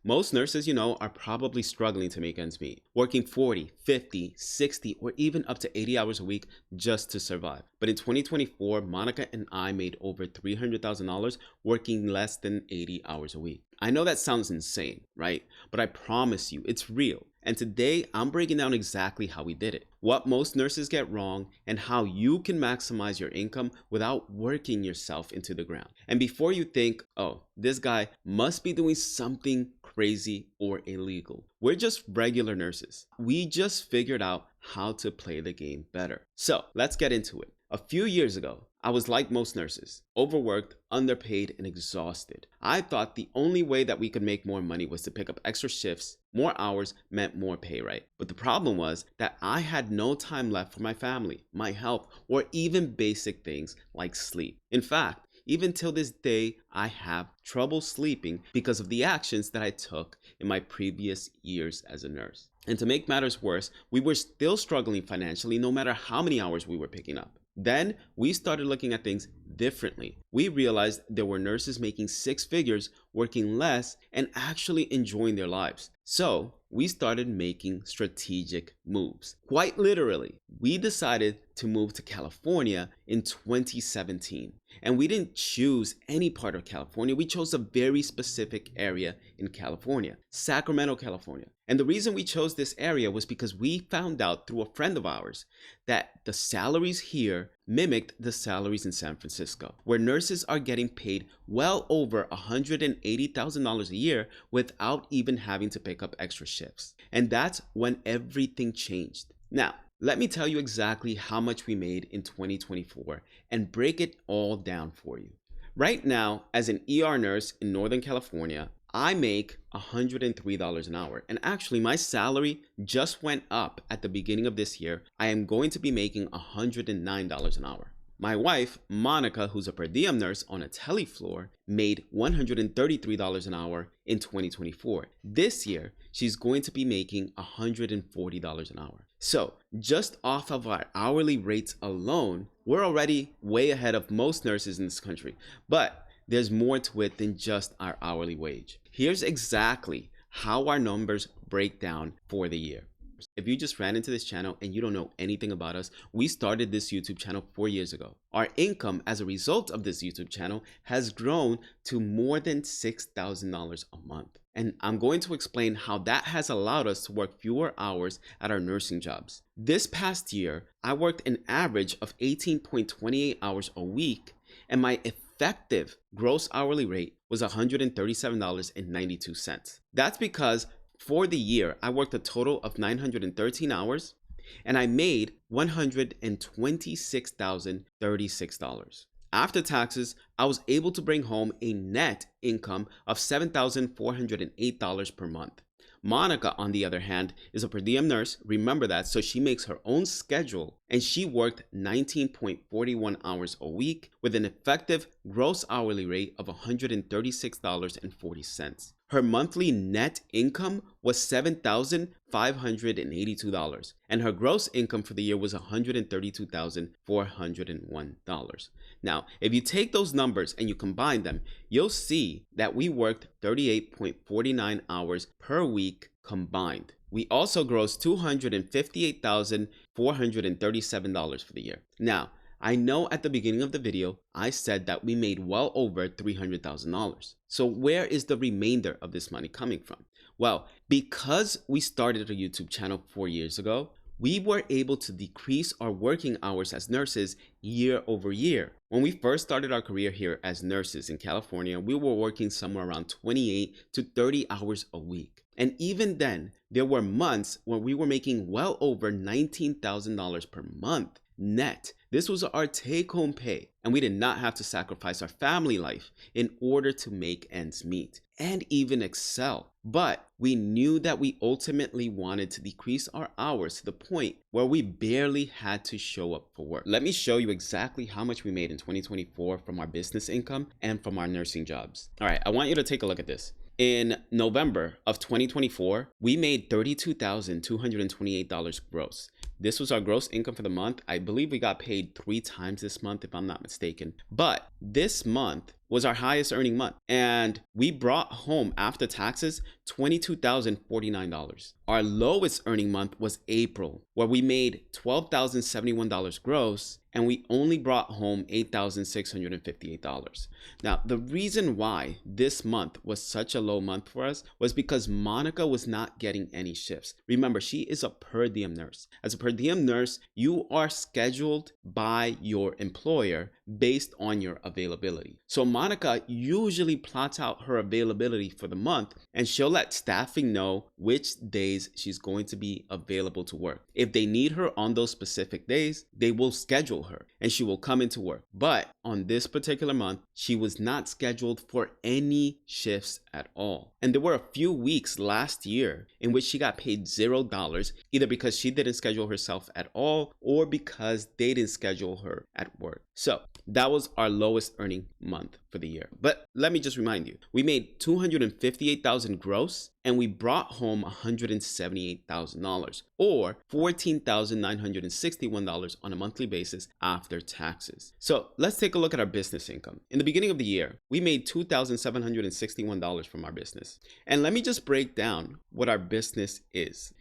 Most nurses, are probably struggling to make ends meet, working 40, 50, 60, or even up to 80 hours a week just to survive. But in 2024, Monica and I made over $300,000 working less than 80 hours a week. I know that sounds insane, right? But I promise you, it's real. And today, I'm breaking down exactly how we did it, what most nurses get wrong, and how you can maximize your income without working yourself into the ground. And before you think, oh, this guy must be doing something crazy or illegal, we're just regular nurses. We just figured out how to play the game better. So let's get into it. A few years ago, I was like most nurses, overworked, underpaid, and exhausted. I thought the only way that we could make more money was to pick up extra shifts. More hours meant more pay, right? But the problem was that I had no time left for my family, my health, or even basic things like sleep. In fact, even till this day, I have trouble sleeping because of the actions that I took in my previous years as a nurse. And to make matters worse, we were still struggling financially no matter how many hours we were picking up. Then we started looking at things differently. We realized there were nurses making six figures, working less, and actually enjoying their lives. So we started making strategic moves. Quite literally, we decided to move to California in 2017. And we didn't choose any part of California. We chose a very specific area in California, Sacramento, California. And the reason we chose this area was because we found out through a friend of ours that the salaries here mimicked the salaries in San Francisco, where nurses are getting paid well over $180,000 a year without even having to pick up extra shifts. And that's when everything changed. Now, let me tell you exactly how much we made in 2024 and break it all down for you. Right now, as an ER nurse in Northern California, I make $103 an hour. And actually, my salary just went up at the beginning of this year. I am going to be making $109 an hour. My wife, Monica, who's a per diem nurse on a tele floor, made $133 an hour in 2024. This year, she's going to be making $140 an hour. So just off of our hourly rates alone, we're already way ahead of most nurses in this country. But there's more to it than just our hourly wage. Here's exactly how our numbers break down for the year. If you just ran into this channel and you don't know anything about us, we started this YouTube channel 4 years ago. Our income as a result of this YouTube channel has grown to more than $6,000 a month. And I'm going to explain how that has allowed us to work fewer hours at our nursing jobs. This past year, I worked an average of 18.28 hours a week, and my effective gross hourly rate was $137.92. That's because for the year, I worked a total of 913 hours and I made $126,036. After taxes, I was able to bring home a net income of $7,408 per month. Monica, on the other hand, is a per diem nurse, remember that, so she makes her own schedule, and she worked 19.41 hours a week with an effective gross hourly rate of $136.40. Her monthly net income was $7,582, and her gross income for the year was $132,401. Now, if you take those numbers and you combine them, you'll see that we worked 38.49 hours per week combined. We also grossed $258,437 for the year. Now, I know at the beginning of the video, I said that we made well over $300,000. So where is the remainder of this money coming from? Well, because we started a YouTube channel 4 years ago, we were able to decrease our working hours as nurses year over year. When we first started our career here as nurses in California, we were working somewhere around 28 to 30 hours a week. And even then, there were months when we were making well over $19,000 per month net. This was our take-home pay, and we did not have to sacrifice our family life in order to make ends meet and even excel. But we knew that we ultimately wanted to decrease our hours to the point where we barely had to show up for work. Let me show you exactly how much we made in 2024 from our business income and from our nursing jobs. All right, I want you to take a look at this. In November of 2024, we made $32,228 gross. This was our gross income for the month. I believe we got paid 3 times this month, if I'm not mistaken. But this month was our highest earning month. And we brought home after taxes $22,049. Our lowest earning month was April, where we made $12,071 gross, and we only brought home $8,658. Now, the reason why this month was such a low month for us was because Monica was not getting any shifts. Remember, she is a per diem nurse. As a per diem nurse, you are scheduled by your employer based on your availability. So Monica usually plots out her availability for the month, and she'll let staffing know which days she's going to be available to work. If they need her on those specific days, they will schedule her and she will come into work. But on this particular month, she was not scheduled for any shifts at all. And there were a few weeks last year in which she got paid $0, either because she didn't schedule herself at all or because they didn't schedule her at work. So that was our lowest earning month for the year. But let me just remind you, we made $258,000 gross and we brought home $178,000 or $14,961 on a monthly basis after taxes. So let's take a look at our business income. In the beginning of the year, we made $2,761 from our business. And let me just break down what our business is.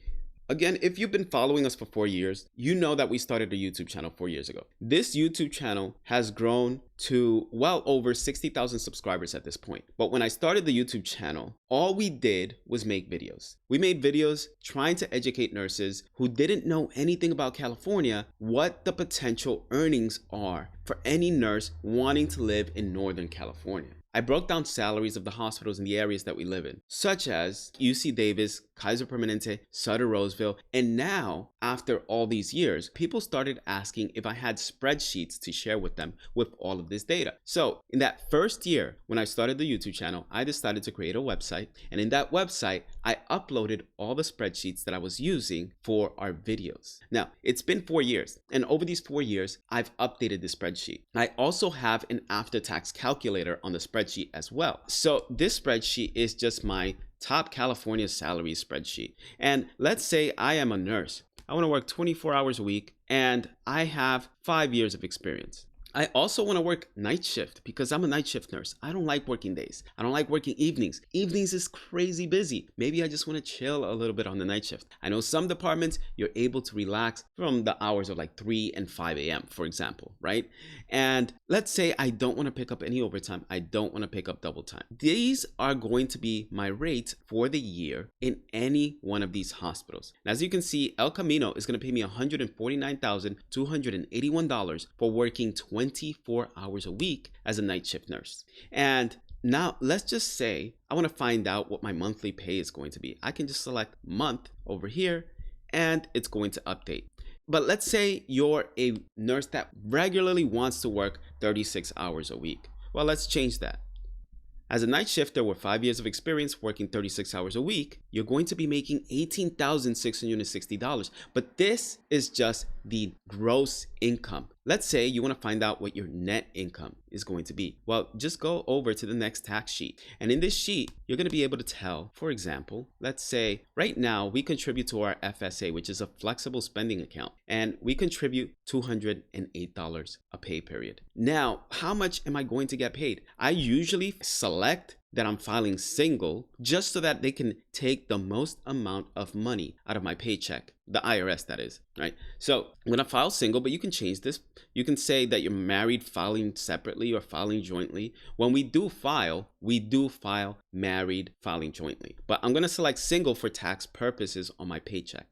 Again, if you've been following us for 4 years, you know that we started a YouTube channel 4 years ago. This YouTube channel has grown to well over 60,000 subscribers at this point. But when I started the YouTube channel, all we did was make videos. We made videos trying to educate nurses who didn't know anything about California what the potential earnings are for any nurse wanting to live in Northern California. I broke down salaries of the hospitals in the areas that we live in, such as UC Davis, Kaiser Permanente, Sutter Roseville, and now, after all these years, people started asking if I had spreadsheets to share with them with all of this data. So in that first year, when I started the YouTube channel, I decided to create a website, and in that website, I uploaded all the spreadsheets that I was using for our videos. Now, it's been 4 years, and over these 4 years, I've updated the spreadsheet. I also have an after-tax calculator on the spreadsheet as well. So this spreadsheet is just my top California salary spreadsheet. And let's say I am a nurse. I want to work 24 hours a week and I have 5 years of experience. I also want to work night shift because I'm a night shift nurse. I don't like working days. I don't like working evenings. Evenings is crazy busy. Maybe I just want to chill a little bit on the night shift. I know some departments you're able to relax from the hours of like 3 and 5 a.m., for example, right? And let's say I don't want to pick up any overtime. I don't want to pick up double time. These are going to be my rates for the year in any one of these hospitals. And as you can see, El Camino is going to pay me $149,281 for working 24 hours a week as a night shift nurse. And now let's just say I want to find out what my monthly pay is going to be. I can just select month over here and it's going to update. But let's say you're a nurse that regularly wants to work 36 hours a week. Well, let's change that. As a night shifter with 5 years of experience working 36 hours a week, you're going to be making $18,660. But this is just the gross income. Let's say you want to find out what your net income is going to be. Well, just go over to the next tax sheet. And in this sheet, you're going to be able to tell, for example, let's say right now we contribute to our FSA, which is a flexible spending account, and we contribute $208 a pay period. Now, how much am I going to get paid? I usually select that I'm filing single just so that they can take the most amount of money out of my paycheck, the IRS that is, right? So I'm gonna file single, but you can change this. You can say that you're married filing separately or filing jointly. When we do file married filing jointly, but I'm gonna select single for tax purposes on my paycheck.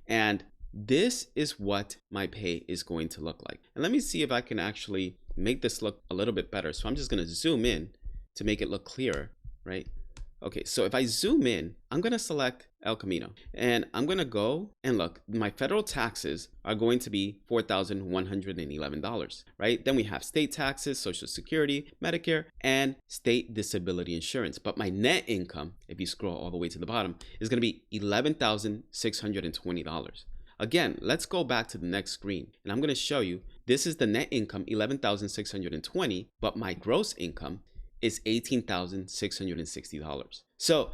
And this is what my pay is going to look like. And let me see if I can actually make this look a little bit better. So I'm just gonna zoom in to make it look clearer, right? Okay, so if I zoom in, I'm gonna select El Camino and I'm gonna go and look, my federal taxes are going to be $4,111, right? Then we have state taxes, Social Security, Medicare, and state disability insurance. But my net income, if you scroll all the way to the bottom, is gonna be $11,620. Again, let's go back to the next screen and I'm gonna show you, this is the net income, $11,620, but my gross income is $18,660. So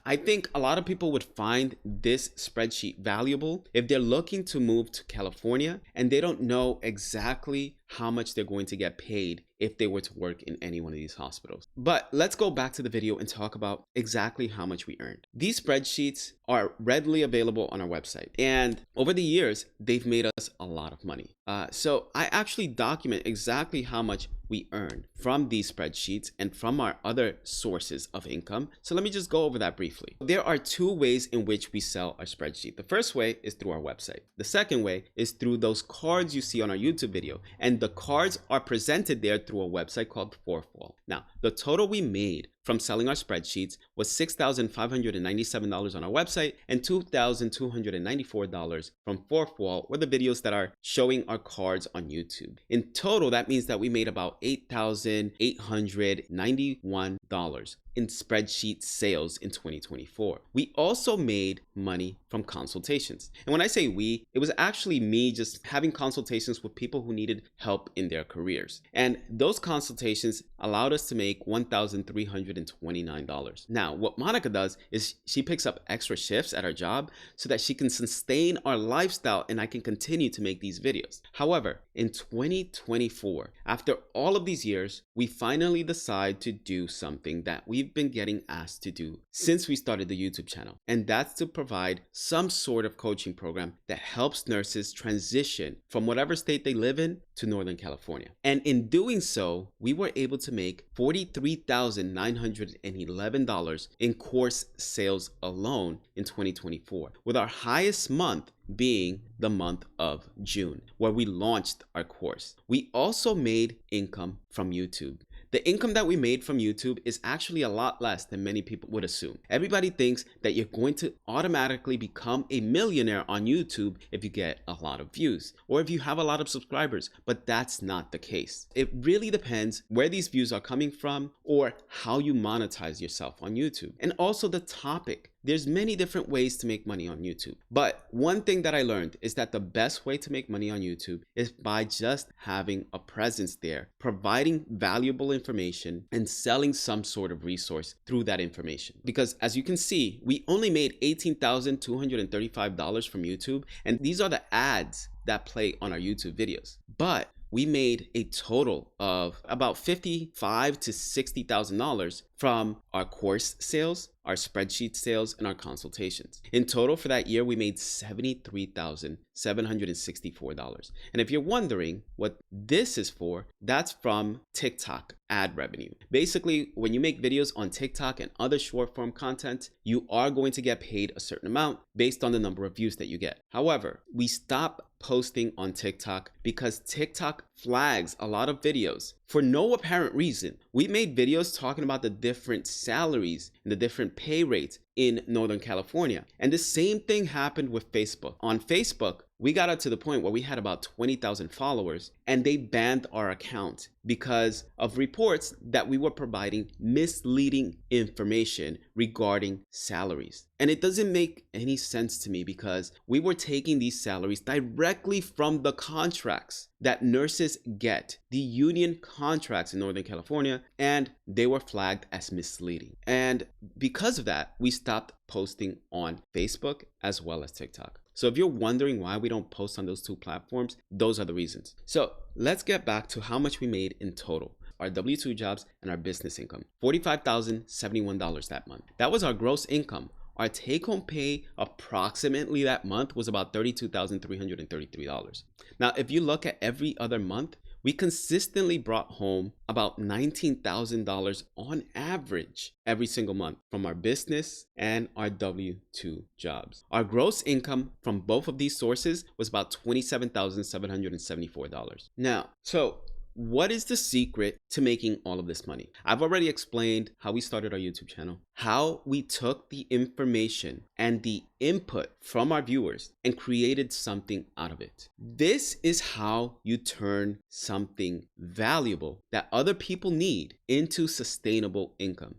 I think a lot of people would find this spreadsheet valuable if they're looking to move to California and they don't know exactly how much they're going to get paid if they were to work in any one of these hospitals. But let's go back to the video and talk about exactly how much we earned. These spreadsheets are readily available on our website, and over the years, they've made us a lot of money. So I actually document exactly how much we earn from these spreadsheets and from our other sources of income. So let me just go over that briefly. There are two ways in which we sell our spreadsheet. The first way is through our website. The second way is through those cards you see on our YouTube video, and the cards are presented there through a website called Fourth Wall. Now, the total we made from selling our spreadsheets was $6,597 on our website and $2,294 from Fourth Wall, or the videos that are showing our cards on YouTube. In total, that means that we made about $8,891 in spreadsheet sales in 2024. We also made money from consultations. And when I say we, it was actually me just having consultations with people who needed help in their careers. And those consultations allowed us to make $1,329. Now, what Monica does is she picks up extra shifts at her job so that she can sustain our lifestyle and I can continue to make these videos. However, in 2024, after all of these years, we finally decide to do something that we've been getting asked to do since we started the YouTube channel, and that's to provide some sort of coaching program that helps nurses transition from whatever state they live in to Northern California. And in doing so, we were able to make $43,911 in course sales alone in 2024, with our highest month being the month of June, where we launched our course. We also made income from YouTube. The income that we made from YouTube is actually a lot less than many people would assume. Everybody thinks that you're going to automatically become a millionaire on YouTube if you get a lot of views or if you have a lot of subscribers, but that's not the case. It really depends where these views are coming from or how you monetize yourself on YouTube, and also the topic. There's many different ways to make money on YouTube. But one thing that I learned is that the best way to make money on YouTube is by just having a presence there, providing valuable information and selling some sort of resource through that information. Because as you can see, we only made $18,235 from YouTube, and these are the ads that play on our YouTube videos. But we made a total of about $55,000 to $60,000 from our course sales, our spreadsheet sales, and our consultations. In total for that year, we made $73,764. And if you're wondering what this is for, that's from TikTok ad revenue. Basically, when you make videos on TikTok and other short form content, you are going to get paid a certain amount based on the number of views that you get. However, we stopped posting on TikTok because TikTok flags a lot of videos for no apparent reason. We made videos talking about the different salaries and the different pay rates in Northern California. And the same thing happened with Facebook. On Facebook, we got up to the point where we had about 20,000 followers and they banned our account because of reports that we were providing misleading information regarding salaries. And it doesn't make any sense to me because we were taking these salaries directly from the contracts that nurses get, the union contracts in Northern California, and they were flagged as misleading. And because of that, we stopped posting on Facebook as well as TikTok. So if you're wondering why we don't post on those two platforms, those are the reasons. So let's get back to how much we made in total. Our W-2 jobs and our business income, $45,071 that month. That was our gross income. Our take-home pay approximately that month was about $32,333. Now, if you look at every other month, we consistently brought home about $19,000 on average every single month from our business and our W-2 jobs. Our gross income from both of these sources was about $27,774. Now, so what is the secret to making all of this money? I've already explained how we started our YouTube channel, how we took the information and the input from our viewers and created something out of it. This is how you turn something valuable that other people need into sustainable income.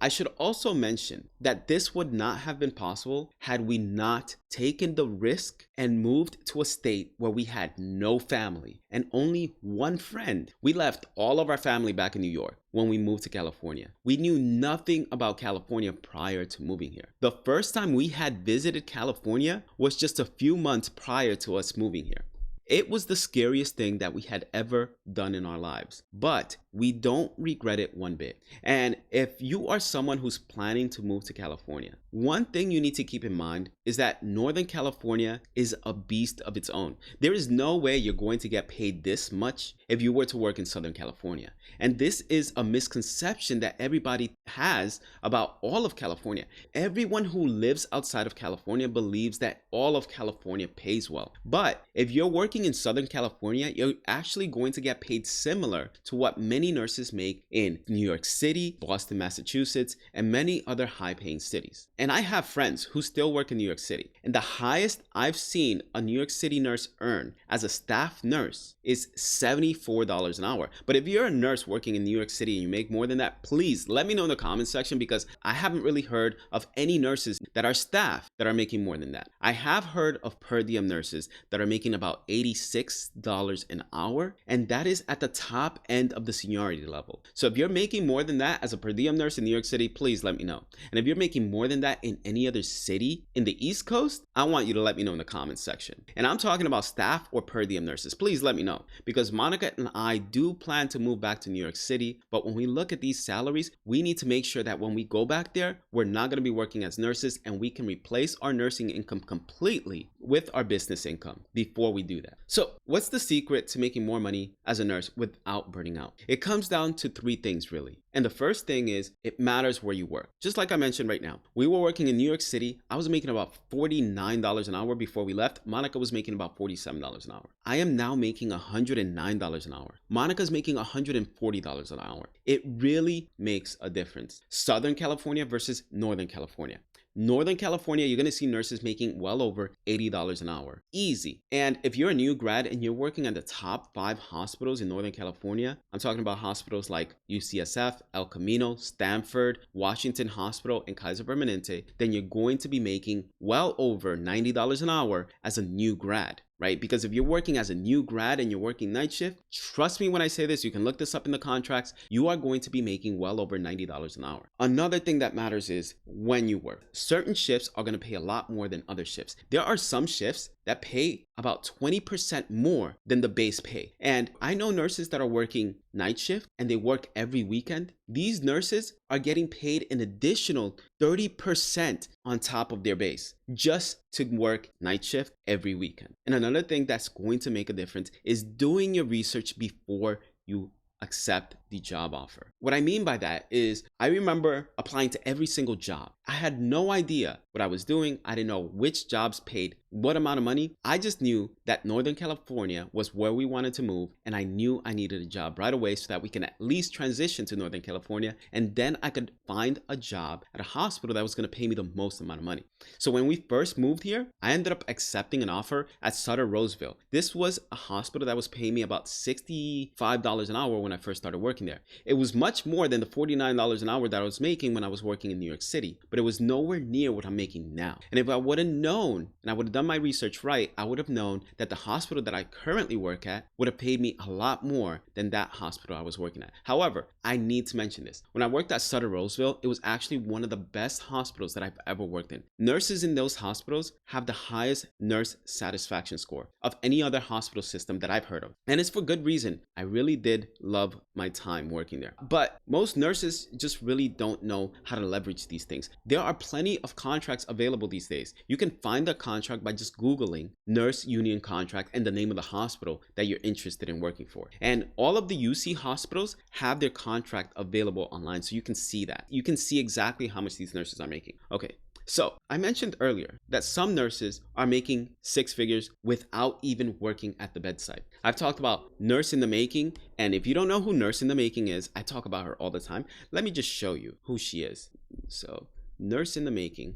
I should also mention that this would not have been possible had we not taken the risk and moved to a state where we had no family and only one friend. We left all of our family back in New York when we moved to California. We knew nothing about California prior to moving here. The first time we had visited California was just a few months prior to us moving here. It was the scariest thing that we had ever done in our lives, but we don't regret it one bit. And if you are someone who's planning to move to California, one thing you need to keep in mind is that Northern California is a beast of its own. There is no way you're going to get paid this much if you were to work in Southern California. And this is a misconception that everybody has about all of California. Everyone who lives outside of California believes that all of California pays well. But if you're working in Southern California, you're actually going to get paid similar to what many nurses make in New York City, Boston, Massachusetts, and many other high-paying cities. And I have friends who still work in New York City. And the highest I've seen a New York City nurse earn as a staff nurse is $74 an hour. But if you're a nurse working in New York City and you make more than that, please let me know in the comments section, because I haven't really heard of any nurses that are staff that are making more than that. I have heard of per diem nurses that are making about $86 an hour, and that is at the top end of the seniority level. So if you're making more than that as a per diem nurse in New York City, please let me know. And if you're making more than that in any other city in the East Coast, I want you to let me know in the comments section. And I'm talking about staff or per diem nurses. Please let me know, because Monica and I do plan to move back to New York City. But when we look at these salaries, we need to make sure that when we go back there, we're not going to be working as nurses, and we can replace our nursing income completely with our business income before we do that. So what's the secret to making more money as a nurse without burning out? It comes down to three things really. And the first thing is, it matters where you work. Just like I mentioned right now, we were working in New York City. I was making about $49 an hour before we left. Monica was making about $47 an hour. I am now making $109 an hour. Monica's making $140 an hour. It really makes a difference. Southern California versus Northern California. Northern California, you're going to see nurses making well over $80 an hour. Easy. And if you're a new grad and you're working at the top 5 hospitals in Northern California, I'm talking about hospitals like UCSF, El Camino, Stanford, Washington Hospital, and Kaiser Permanente, then you're going to be making well over $90 an hour as a new grad. Right? Because if you're working as a new grad and you're working night shift, trust me when I say this, you can look this up in the contracts, you are going to be making well over $90 an hour. Another thing that matters is when you work. Certain shifts are going to pay a lot more than other shifts. There are some shifts that pay about 20% more than the base pay. And I know nurses that are working night shift and they work every weekend. These nurses are getting paid an additional 30% on top of their base just to work night shift every weekend. And another thing that's going to make a difference is doing your research before you accept the job offer. What I mean by that is, I remember applying to every single job. I had no idea what I was doing. I didn't know which jobs paid what amount of money. I just knew that Northern California was where we wanted to move, and I knew I needed a job right away so that we can at least transition to Northern California, and then I could find a job at a hospital that was going to pay me the most amount of money. So when we first moved here, I ended up accepting an offer at Sutter Roseville. This was a hospital that was paying me about $65 an hour when I first started working there. It was much more than the $49 an hour that I was making when I was working in New York City, but it was nowhere near what I'm making now. And if I would have known, and I would have done my research right, I would have known that the hospital that I currently work at would have paid me a lot more than that hospital I was working at. However, I need to mention this. When I worked at Sutter Roseville, it was actually one of the best hospitals that I've ever worked in. Nurses in those hospitals have the highest nurse satisfaction score of any other hospital system that I've heard of. And it's for good reason. I really did love my time working there. But most nurses just really don't know how to leverage these things. There are plenty of contracts available these days. You can find a contract by just Googling nurse union contract and the name of the hospital that you're interested in working for. And all of the UC hospitals have their contract available online, so you can see that. You can see exactly how much these nurses are making. Okay. So I mentioned earlier that some nurses are making 6 figures without even working at the bedside. I've talked about Nurse in the Making, and if you don't know who Nurse in the Making is, I talk about her all the time. Let me just show you who she is. So Nurse in the Making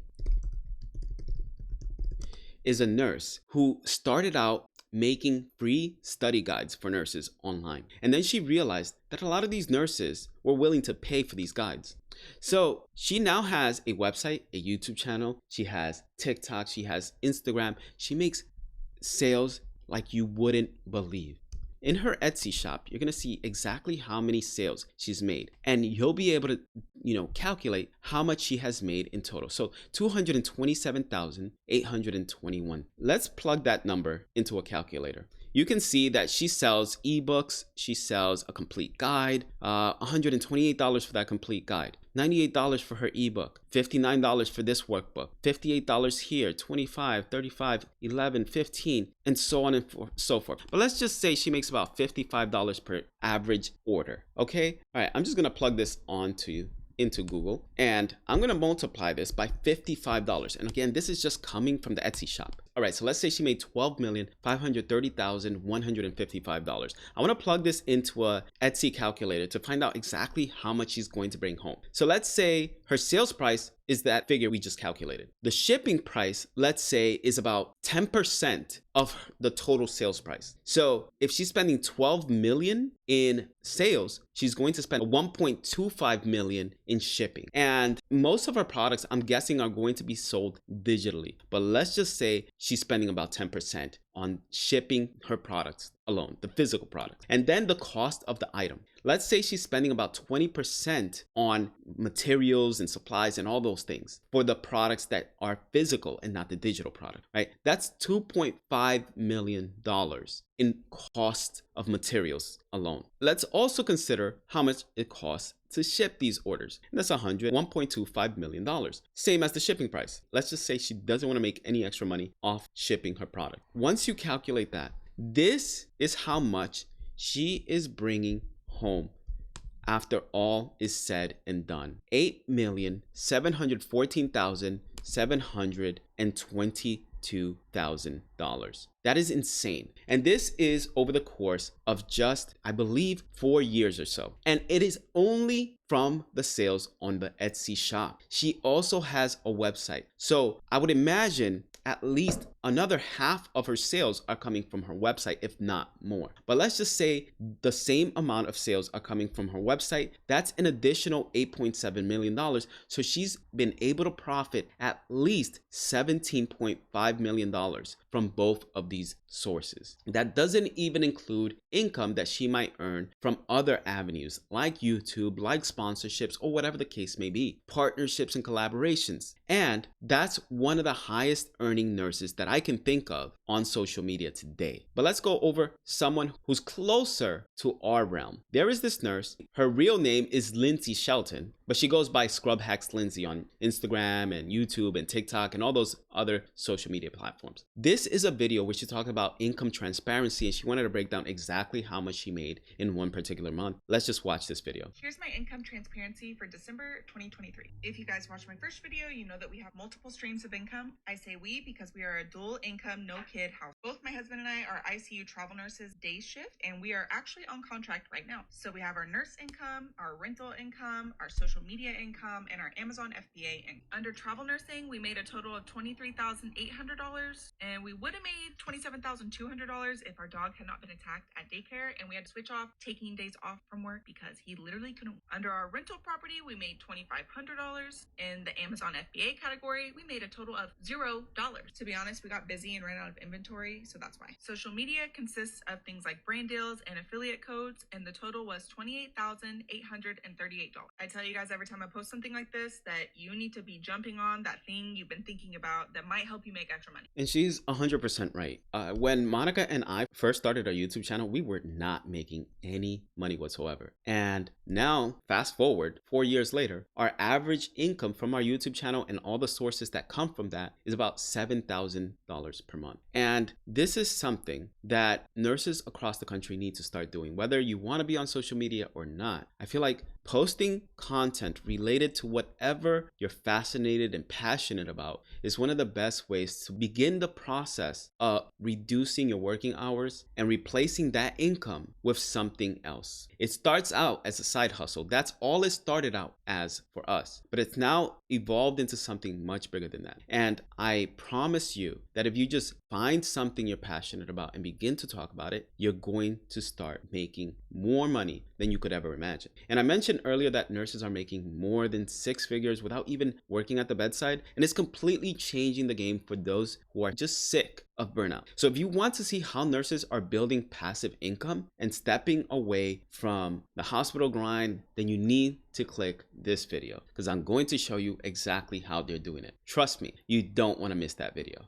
is a nurse who started out making free study guides for nurses online. And then she realized that a lot of these nurses were willing to pay for these guides. So she now has a website, a YouTube channel, she has TikTok, she has Instagram. She makes sales like you wouldn't believe. in her Etsy shop, you're going to see exactly how many sales she's made, and you'll be able to, calculate how much she has made in total. So 227,821. Let's plug that number into a calculator. You can see that she sells ebooks, she sells a complete guide, $128 for that complete guide, $98 for her ebook, $59 for this workbook, $58 here, $25, $35, $11, $15, and so on and so forth. But let's just say she makes about $55 per average order. Okay? All right, I'm just gonna plug this into Google, and I'm gonna multiply this by $55. And again, this is just coming from the Etsy shop. All right, so let's say she made $12,530,155. I wanna plug this into a Etsy calculator to find out exactly how much she's going to bring home. So let's say her sales price is that figure we just calculated. The shipping price, let's say, is about 10% of the total sales price. So if she's spending 12 million in sales, she's going to spend 1.25 million in shipping. And most of her products, I'm guessing, are going to be sold digitally. But let's just say she's spending about 10% on shipping her products alone, the physical product. And then the cost of the item. Let's say she's spending about 20% on materials and supplies and all those things for the products that are physical and not the digital product, right? That's $2.5 million in cost of materials alone. Let's also consider how much it costs to ship these orders. And that's $1.25 million. Same as the shipping price. Let's just say she doesn't want to make any extra money off shipping her product. Once you calculate that, this is how much she is bringing home after all is said and done. $8,714,722. That is insane. And this is over the course of just, I believe, 4 years or so. And it is only from the sales on the Etsy shop. She also has a website. So I would imagine at least another half of her sales are coming from her website, if not more. But let's just say the same amount of sales are coming from her website. That's an additional $8.7 million. So she's been able to profit at least $17.5 million from both of these sources. That doesn't even include income that she might earn from other avenues like YouTube, like sponsorships, or whatever the case may be, partnerships and collaborations. And that's one of the highest earning nurses that I can think of on social media today. But let's go over someone who's closer to our realm. There is this nurse. Her real name is Lindsay Shelton, but she goes by Scrub Hacks Lindsay on Instagram and YouTube and TikTok and all those other social media platforms. This is a video where she talked about income transparency, and she wanted to break down exactly how much she made in one particular month. Let's just watch this video. Here's my income transparency for December 2023. If you guys watched my first video, you know that we have multiple streams of income. I say we because we are a dual income, no kid house. Both my husband and I are ICU travel nurses day shift, and we are actually on contract right now. So we have our nurse income, our rental income, our social media income, and our Amazon FBA income. Under travel nursing, we made a total of $23,800, and we would have made $27,200 if our dog had not been attacked at daycare and we had to switch off taking days off from work because he literally couldn't. Under our rental property, we made $2,500. In the Amazon FBA category, we made a total of $0. To be honest, we got busy and ran out of inventory, so that's why. Social media consists of things like brand deals and affiliate codes, and the total was $28,838. I tell you guys every time I post something like this that you need to be jumping on that thing you've been thinking about that might help you make extra money. And she's 100% right. When Monica and I first started our YouTube channel, we were not making any money whatsoever. And now, fast forward 4 years later, our average income from our YouTube channel and all the sources that come from that is about $7,000 per month. And this is something that nurses across the country need to start doing, whether you want to be on social media or not. I feel like posting content related to whatever you're fascinated and passionate about is one of the best ways to begin the process of reducing your working hours and replacing that income with something else. It starts out as a side hustle. That's all it started out as for us, but it's now evolved into something much bigger than that. And I promise you that if you just find something you're passionate about and begin to talk about it, you're going to start making more money than you could ever imagine. And I mentioned mentioned earlier that nurses are making more than 6 figures without even working at the bedside, and it's completely changing the game for those who are just sick of burnout. So if you want to see how nurses are building passive income and stepping away from the hospital grind, then you need to click this video because I'm going to show you exactly how they're doing it. Trust me, you don't want to miss that video.